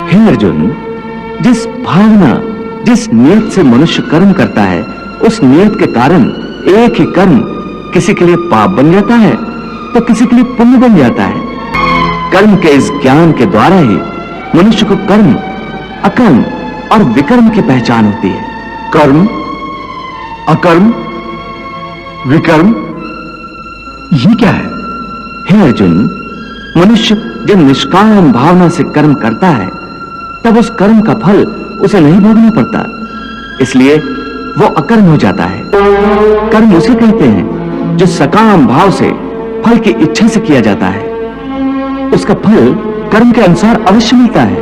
हे अर्जुन, जिस भावना, जिस नियत से मनुष्य कर्म करता है, उस नियत के कारण एक ही कर्म किसी के लिए पाप बन जाता है तो किसी के लिए पुण्य बन जाता है। कर्म के इस ज्ञान के द्वारा ही मनुष्य को कर्म, अकर्म और विकर्म की पहचान होती है। कर्म, अकर्म, विकर्म, ये क्या है? हे अर्जुन, मनुष्य जब निष्काम भावना से कर्म करता है तब उस कर्म का फल उसे नहीं भोगना पड़ता, इसलिए वो अकर्म हो जाता है। कर्म उसे कहते हैं जो सकाम भाव से फल की इच्छा से किया जाता है। उसका फल कर्म के अनुसार अवश्य मिलता है,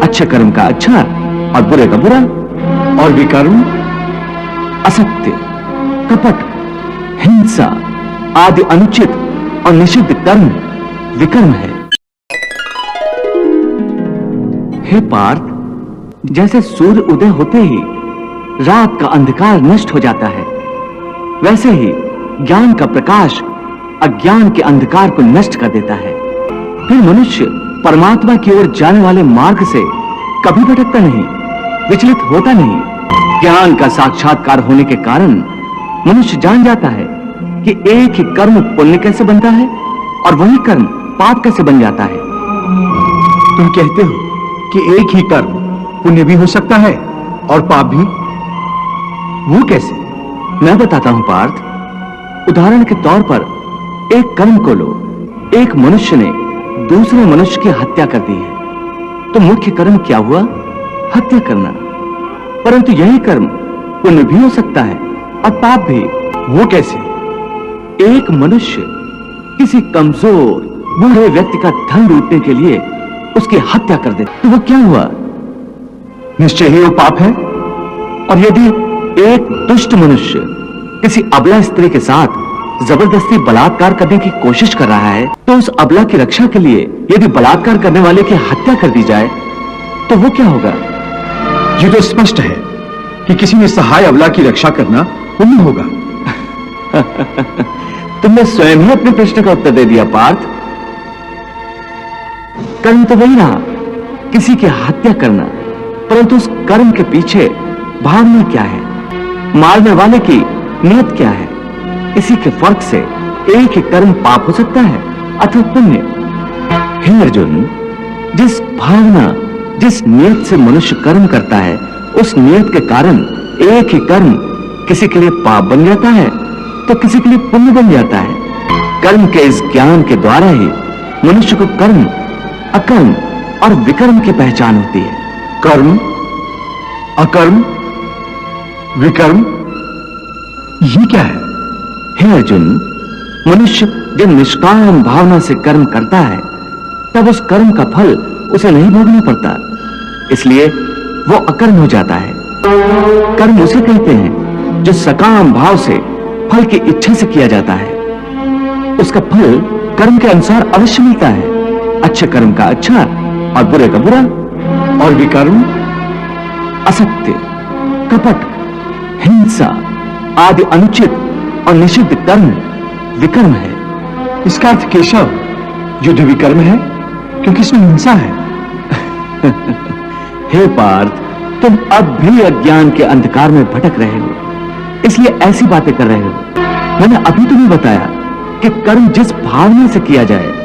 अच्छे कर्म का अच्छा और बुरे का बुरा। और विकर्म? असत्य, कपट, हिंसा आदि अनुचित और निषिद्ध कर्म विकर्म है। हे पार्थ, जैसे सूर्य उदय होते ही रात का अंधकार नष्ट हो जाता है, वैसे ही ज्ञान का प्रकाश अज्ञान के अंधकार को नष्ट कर देता है। फिर मनुष्य परमात्मा की ओर जाने वाले मार्ग से कभी भटकता नहीं, विचलित होता नहीं। ज्ञान का साक्षात्कार होने के कारण मनुष्य जान जाता है कि एक ही कर्म पुण्य कैसे बनता है और वही कर्म पाप कैसे बन जाता है। तुम कहते हो कि एक ही कर्म पुण्य भी हो सकता है और पाप भी? वो कैसे? मैं बताता हूं पार्थ। उदाहरण के तौर पर एक कर्म को लो। एक मनुष्य ने दूसरे मनुष्य की हत्या कर दी है, तो मुख्य कर्म क्या हुआ? हत्या करना। परंतु यही कर्म पुण्य भी हो सकता है और पाप भी। वो कैसे? एक मनुष्य किसी कमजोर बूढ़े व्यक्ति का धन लूटने के लिए उसकी हत्या कर दे, तो वो क्या हुआ? निश्चय ही वो पाप है। और यदि एक दुष्ट मनुष्य किसी अबला स्त्री के साथ जबरदस्ती बलात्कार करने की कोशिश कर रहा है, तो उस अबला की रक्षा के लिए यदि बलात्कार करने वाले की हत्या कर दी जाए तो वो क्या होगा? ये तो स्पष्ट है कि किसी निसहाय अबला की रक्षा करना पुण्य होगा। तुमने स्वयं ही अपने प्रश्न का उत्तर दे दिया पार्थ। कर्म तो वही रहा, किसी की हत्या करना, परंतु उस कर्म के पीछे भावना क्या है, मारने वाले की नियत क्या है? इसी के फर्क से एक ही कर्म पाप हो सकता है अथवा पुण्य। हे अर्जुन, जिस भावना, जिस नियत से मनुष्य कर्म करता है, उस नियत के कारण एक ही कर्म किसी के लिए पाप बन जाता है तो किसी के लिए पुण्य बन जाता है। कर्म के इस ज्ञान के द्वारा ही मनुष्य को कर्म, अकर्म और विकर्म की पहचान होती है। कर्म, अकर्म, विकर्म, ये क्या है? हे अर्जुन, मनुष्य जब निष्काम भावना से कर्म करता है तब उस कर्म का फल उसे नहीं भोगना पड़ता, इसलिए वो अकर्म हो जाता है। कर्म उसे कहते हैं जो सकाम भाव से फल की इच्छा से किया जाता है। उसका फल कर्म के अनुसार अवश्य मिलता है, अच्छे कर्म का अच्छा और बुरे का बुरा। और विकर्म? असत्य, कपट, हिंसा आदि अनुचित और निषिद्ध कर्म विकर्म है। इसका अर्थ केशव युद्ध विकर्म है, क्योंकि इसमें हिंसा है। हे पार्थ, तुम अब भी अज्ञान के अंधकार में भटक रहे हो, इसलिए ऐसी बातें कर रहे हो। मैंने अभी तुम्हें बताया कि कर्म जिस भावना से किया जाए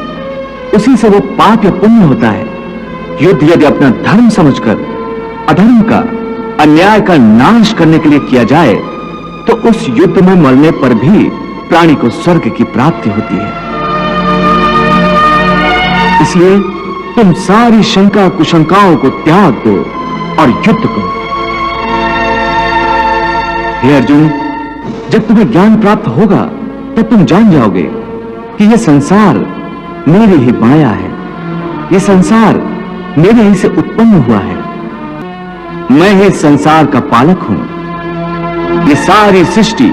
उसी से वो पाप या पुण्य होता है। युद्ध यदि अपना धर्म समझकर अधर्म का, अन्याय का नाश करने के लिए किया जाए तो उस युद्ध में मरने पर भी प्राणी को स्वर्ग की प्राप्ति होती है। इसलिए तुम सारी शंका कुशंकाओं को त्याग दो और युद्ध करो। हे अर्जुन, जब तुम्हें ज्ञान प्राप्त होगा तब तुम जान जाओगे कि यह संसार मेरी ही माया है, यह संसार मेरे ही से उत्पन्न हुआ है। मैं ही संसार का पालक हूं, ये सारी सृष्टि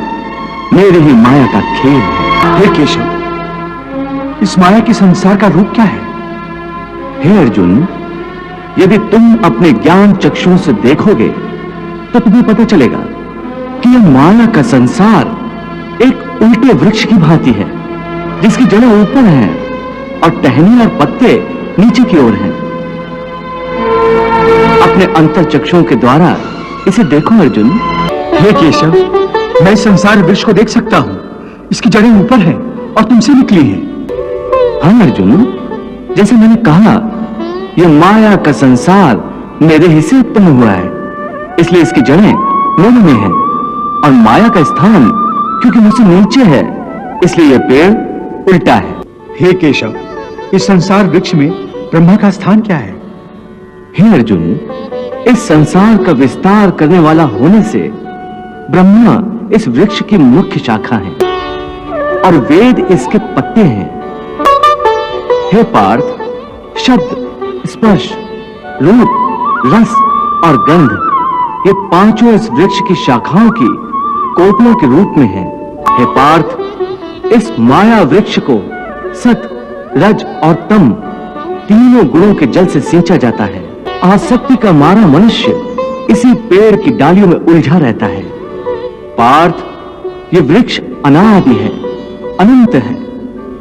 मेरे ही माया का खेल है। हे केशव, इस माया के संसार का रूप क्या है? हे अर्जुन, यदि तुम अपने ज्ञान चक्षुओं से देखोगे तो तुम्हें पता चलेगा कि यह माया का संसार एक उल्टे वृक्ष की भांति है, जिसकी जड़ें ऊपर हैं और टहनी और पत्ते नीचे की ओर हैं। अपने अंतर चक्षुओं के द्वारा इसे देखो अर्जुन। हे केशव, मैं संसार वृक्ष को देख सकता हूं। इसकी जड़ें ऊपर हैं और तुमसे निकली हैं। हाँ अर्जुन, जैसे मैंने कहा, यह माया का संसार मेरे ही से उत्पन्न हुआ है, इसलिए इसकी जड़ें मेरे में हैं, और माया का स्थान क्योंकि मुझसे नीचे है, इसलिए यह पेड़ उल्टा है। हे केशव, इस संसार वृक्ष में ब्रह्मा का स्थान क्या है? हे अर्जुन, इस संसार का विस्तार करने वाला होने से ब्रह्मा इस वृक्ष की मुख्य शाखा है और वेद इसके पत्ते हैं। हे पार्थ, शब्द, स्पर्श, रूप, रस और गंध, ये पांचों इस वृक्ष की शाखाओं की कोटलों के रूप में हैं। हे पार्थ, इस माया वृक्ष को सत, रज और तम तीनों गुणों के जल से सींचा जाता है। आसक्ति का मारा मनुष्य इसी पेड़ की डालियों में उलझा रहता है। पार्थ, ये वृक्ष अनादि है, अनंत है।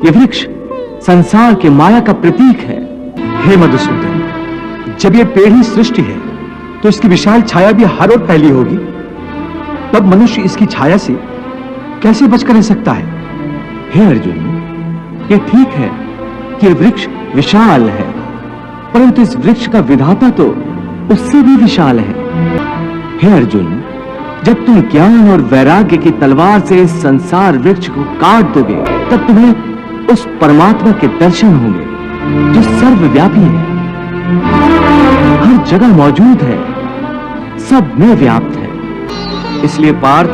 ये वृक्ष संसार के माया का प्रतीक है। हे मधुसूदन, जब ये पेड़ ही सृष्टि है तो इसकी विशाल छाया भी हर ओर फैली होगी, तब मनुष्य इसकी छाया से कैसे बचकर रह सकता है? हे अर्जुन, ये ठीक है कि ये वृक्ष विशाल है, परंतु इस वृक्ष का विधाता तो उससे भी विशाल है। हे अर्जुन, जब तुम ज्ञान और वैराग्य की तलवार से इस संसार वृक्ष को काट दोगे, तब तुम्हें उस परमात्मा के दर्शन होंगे जो सर्वव्यापी है, हर जगह मौजूद है, सब में व्याप्त है। इसलिए पार्थ,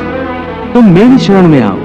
तुम मेरी शरण में आओ।